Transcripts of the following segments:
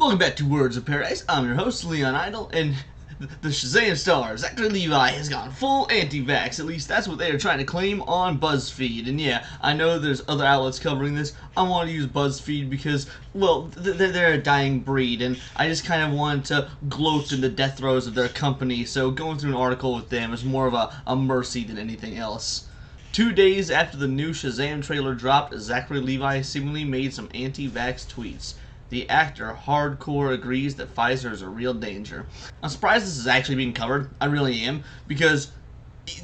Welcome back to Words of Paradise. I'm your host, Leon Idol, and the Shazam star, Zachary Levi, has gone full anti-vax. At least that's what they are trying to claim on BuzzFeed. And yeah, I know there's other outlets covering this. I want to use BuzzFeed because, well, they're a dying breed, and I just kind of want to gloat in the death throes of their company, so going through an article with them is more of a mercy than anything else. 2 days after the new Shazam trailer dropped, Zachary Levi seemingly made some anti-vax tweets. The actor hardcore agrees that Pfizer is a real danger. I'm surprised this is actually being covered. I really am, because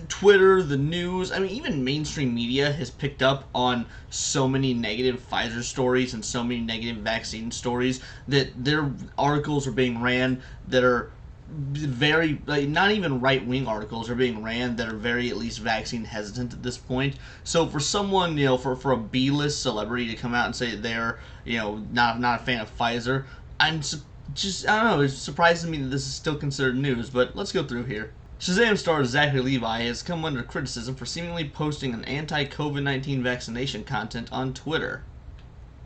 Twitter, the news, I mean, even mainstream media has picked up on so many negative Pfizer stories and so many negative vaccine stories that their articles are being ran that are very, like, not even right-wing articles are being ran that are very, at least, vaccine hesitant at this point. So for someone, for a B-list celebrity to come out and say that they're, not a fan of Pfizer, I don't know, it surprises me that this is still considered news, but let's go through here. Shazam star Zachary Levi has come under criticism for seemingly posting an anti-COVID-19 vaccination content on Twitter.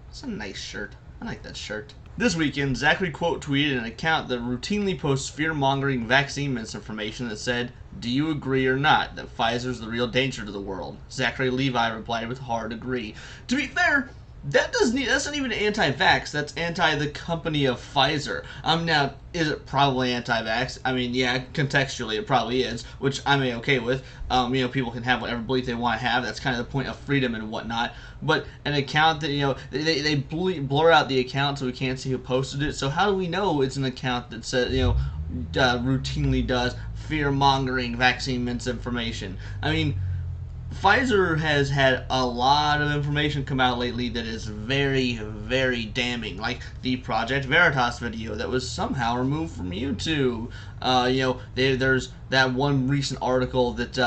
It's a nice shirt. I like that shirt. This weekend, Zachary quote tweeted an account that routinely posts fear-mongering vaccine misinformation that said, "Do you agree or not that Pfizer's the real danger to the world?" Zachary Levi replied with hard agree. To be fair, that's not even anti-vax, that's anti the company of Pfizer. Now, is it probably anti-vax? I mean, yeah, contextually it probably is, which I'm okay with. People can have whatever belief they want to have. That's kind of the point of freedom and whatnot. But an account that, they blur out the account so we can't see who posted it. So how do we know it's an account that says, routinely does fear-mongering vaccine misinformation? I mean, Pfizer has had a lot of information come out lately that is very, very damning, like the Project Veritas video that was somehow removed from YouTube. There's that one recent article that,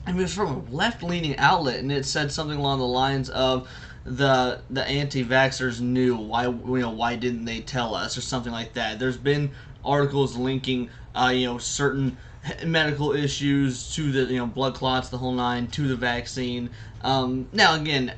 it was from a left-leaning outlet, and it said something along the lines of the anti-vaxxers knew, why didn't they tell us, or something like that. There's been articles linking, certain medical issues to the blood clots, the whole nine, to the vaccine. Now again,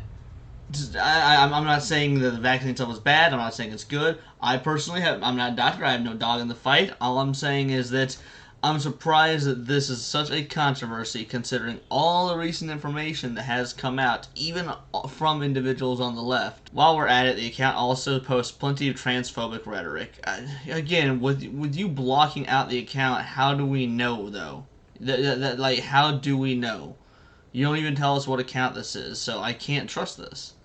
I'm not saying that the vaccine itself is bad. I'm not saying it's good. I'm not a doctor. I have no dog in the fight. All I'm saying is that I'm surprised that this is such a controversy, considering all the recent information that has come out, even from individuals on the left. While we're at it, the account also posts plenty of transphobic rhetoric. Again, with you blocking out the account, how do we know, though? How do we know? You don't even tell us what account this is, so I can't trust this.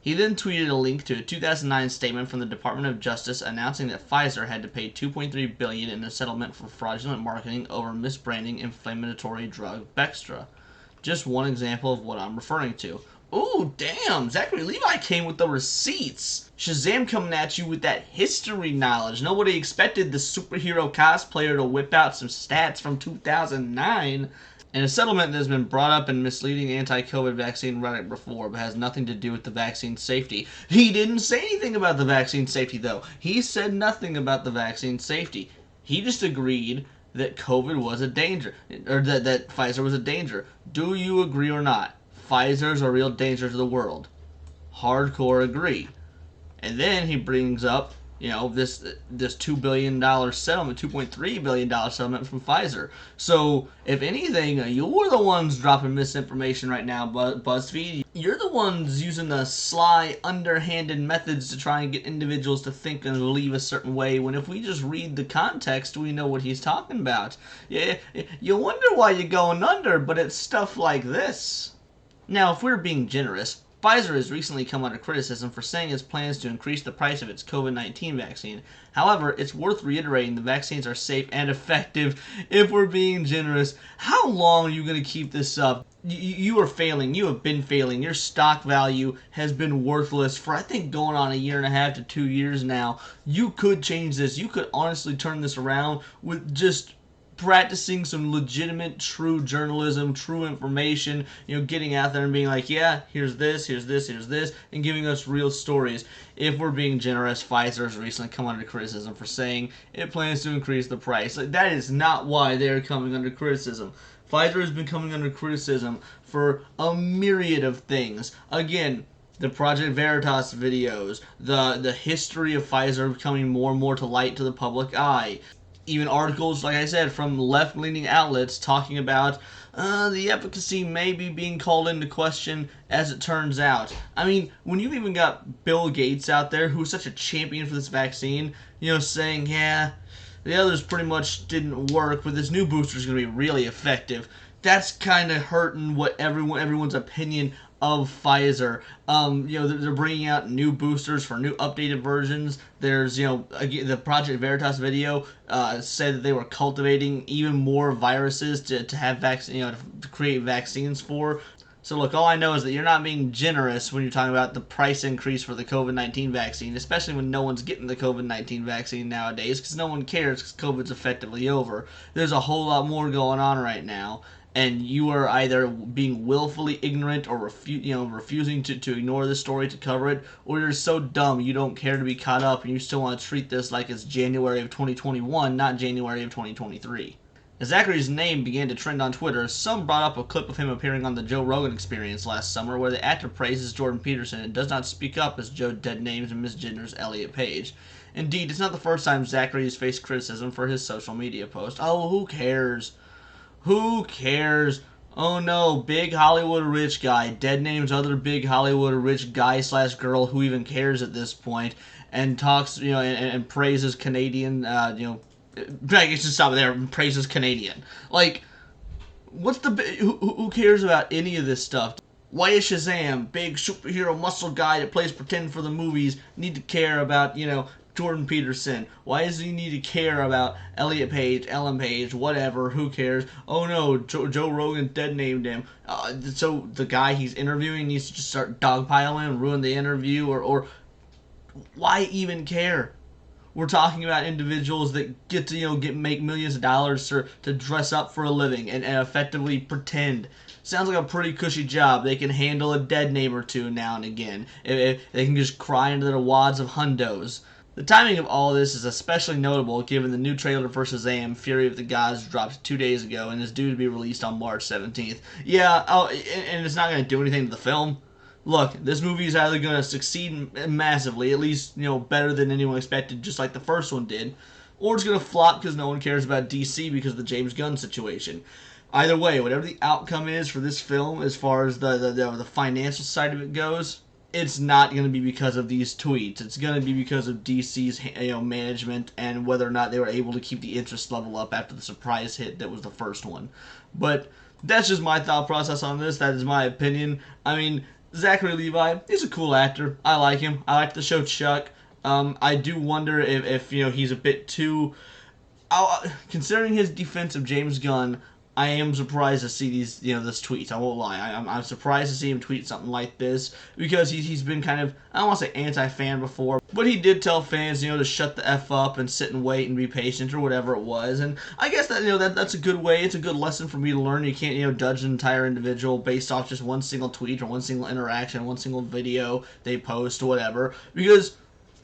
He then tweeted a link to a 2009 statement from the Department of Justice announcing that Pfizer had to pay $2.3 billion in a settlement for fraudulent marketing over misbranding inflammatory drug Bextra. Just one example of what I'm referring to. Ooh, damn! Zachary Levi came with the receipts! Shazam coming at you with that history knowledge. Nobody expected the superhero cosplayer to whip out some stats from 2009. And a settlement that has been brought up in misleading anti-COVID vaccine rhetoric before, but has nothing to do with the vaccine safety. He didn't say anything about the vaccine safety, though. He said nothing about the vaccine safety. He just agreed that COVID was a danger, or that Pfizer was a danger. Do you agree or not? Pfizer's a real danger to the world. Hardcore agree. And then he brings up, this $2 billion settlement, $2.3 billion settlement from Pfizer. So, if anything, you're the ones dropping misinformation right now, BuzzFeed. You're the ones using the sly, underhanded methods to try and get individuals to think and believe a certain way, when if we just read the context, we know what he's talking about. Yeah, you wonder why you're going under, but it's stuff like this. Now, if we're being generous, Pfizer has recently come under criticism for saying its plans to increase the price of its COVID-19 vaccine. However, it's worth reiterating the vaccines are safe and effective. If we're being generous, how long are you going to keep this up? You are failing. You have been failing. Your stock value has been worthless for, I think, going on 1.5 to 2 years now. You could change this. You could honestly turn this around with just practicing some legitimate, true journalism, true information, getting out there and being like, yeah, here's this, and giving us real stories. If we're being generous, Pfizer has recently come under criticism for saying it plans to increase the price. That is not why they are coming under criticism. Pfizer has been coming under criticism for a myriad of things. Again, the Project Veritas videos, the history of Pfizer coming more and more to light to the public eye. Even articles, like I said, from left-leaning outlets talking about the efficacy may be being called into question as it turns out. I mean, when you've even got Bill Gates out there, who's such a champion for this vaccine, saying, yeah, the others pretty much didn't work, but this new booster is going to be really effective. That's kind of hurting what everyone's opinion of Pfizer. They're bringing out new boosters for new updated versions. There's, again, the Project Veritas video said that they were cultivating even more viruses to have to create vaccines for. So look, all I know is that you're not being generous when you're talking about the price increase for the COVID-19 vaccine, especially when no one's getting the COVID-19 vaccine nowadays, because no one cares because COVID's effectively over. There's a whole lot more going on right now, and you are either being willfully ignorant or refusing to ignore the story to cover it, or you're so dumb you don't care to be caught up and you still want to treat this like it's January of 2021, not January of 2023. As Zachary's name began to trend on Twitter, some brought up a clip of him appearing on the Joe Rogan Experience last summer where the actor praises Jordan Peterson and does not speak up as Joe dead names and misgenders Elliot Page. Indeed, it's not the first time Zachary has faced criticism for his social media post. Oh, who cares? Who cares? Oh no, big Hollywood rich guy dead names other big Hollywood rich guy / girl who even cares at this point, and talks, and praises Canadian, I guess just stop there and praises Canadian. Like, who cares about any of this stuff? Why is Shazam, big superhero muscle guy that plays pretend for the movies, need to care about, Jordan Peterson? Why does he need to care about Elliot Page, Ellen Page, whatever? Who cares? Oh no, Joe Rogan dead named him. So the guy he's interviewing needs to just start dogpiling and ruin the interview, or why even care? We're talking about individuals that get to make millions of dollars to dress up for a living and effectively pretend. Sounds like a pretty cushy job. They can handle a dead name or two now and again. If they can just cry into their wads of hundos. The timing of all this is especially notable given the new trailer for Shazam, Fury of the Gods, dropped 2 days ago and is due to be released on March 17th. Yeah, and it's not going to do anything to the film. Look, this movie is either going to succeed massively, at least, better than anyone expected, just like the first one did, or it's going to flop because no one cares about DC because of the James Gunn situation. Either way, whatever the outcome is for this film, as far as the financial side of it goes, it's not going to be because of these tweets. It's going to be because of DC's management and whether or not they were able to keep the interest level up after the surprise hit that was the first one. But that's just my thought process on this. That is my opinion. I mean, Zachary Levi, he's a cool actor. I like him. I like the show Chuck. I do wonder if he's a bit too... considering his defense of James Gunn, I am surprised to see these, this tweet. I won't lie. I'm surprised to see him tweet something like this because he's been kind of, I don't want to say anti-fan before, but he did tell fans, to shut the F up and sit and wait and be patient or whatever it was. And I guess that, that's a good way. It's a good lesson for me to learn. You can't, judge an entire individual based off just one single tweet or one single interaction, one single video they post or whatever. Because,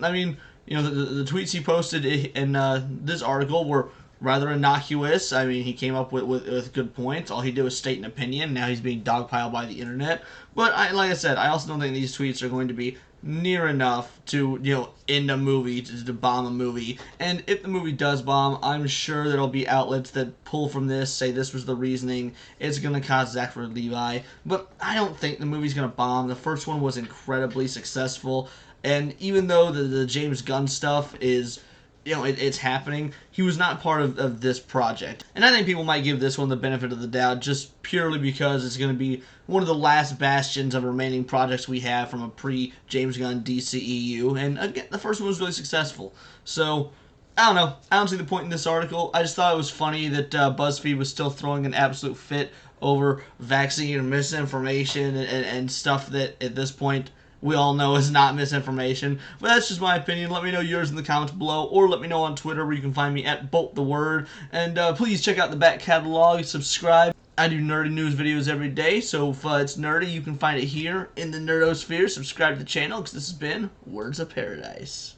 I mean, the tweets he posted in this article were rather innocuous. I mean, he came up with good points. All he did was state an opinion. Now he's being dogpiled by the internet. But like I said, I also don't think these tweets are going to be near enough to, end a movie, to bomb a movie. And if the movie does bomb, I'm sure there'll be outlets that pull from this, say this was the reasoning. It's going to cause Zachary Levi. But I don't think the movie's going to bomb. The first one was incredibly successful. And even though the James Gunn stuff is... it's happening, he was not part of this project. And I think people might give this one the benefit of the doubt just purely because it's going to be one of the last bastions of remaining projects we have from a pre-James Gunn DCEU. And again, the first one was really successful. So, I don't know. I don't see the point in this article. I just thought it was funny that BuzzFeed was still throwing an absolute fit over vaccine and misinformation and stuff that at this point we all know is not misinformation. But that's just my opinion. Let me know yours in the comments below, or let me know on Twitter where you can find me at BoltTheWord. And please check out the back catalog, subscribe. I do nerdy news videos every day, so if it's nerdy, you can find it here in the nerdosphere. Subscribe to the channel, because this has been Words of Paradise.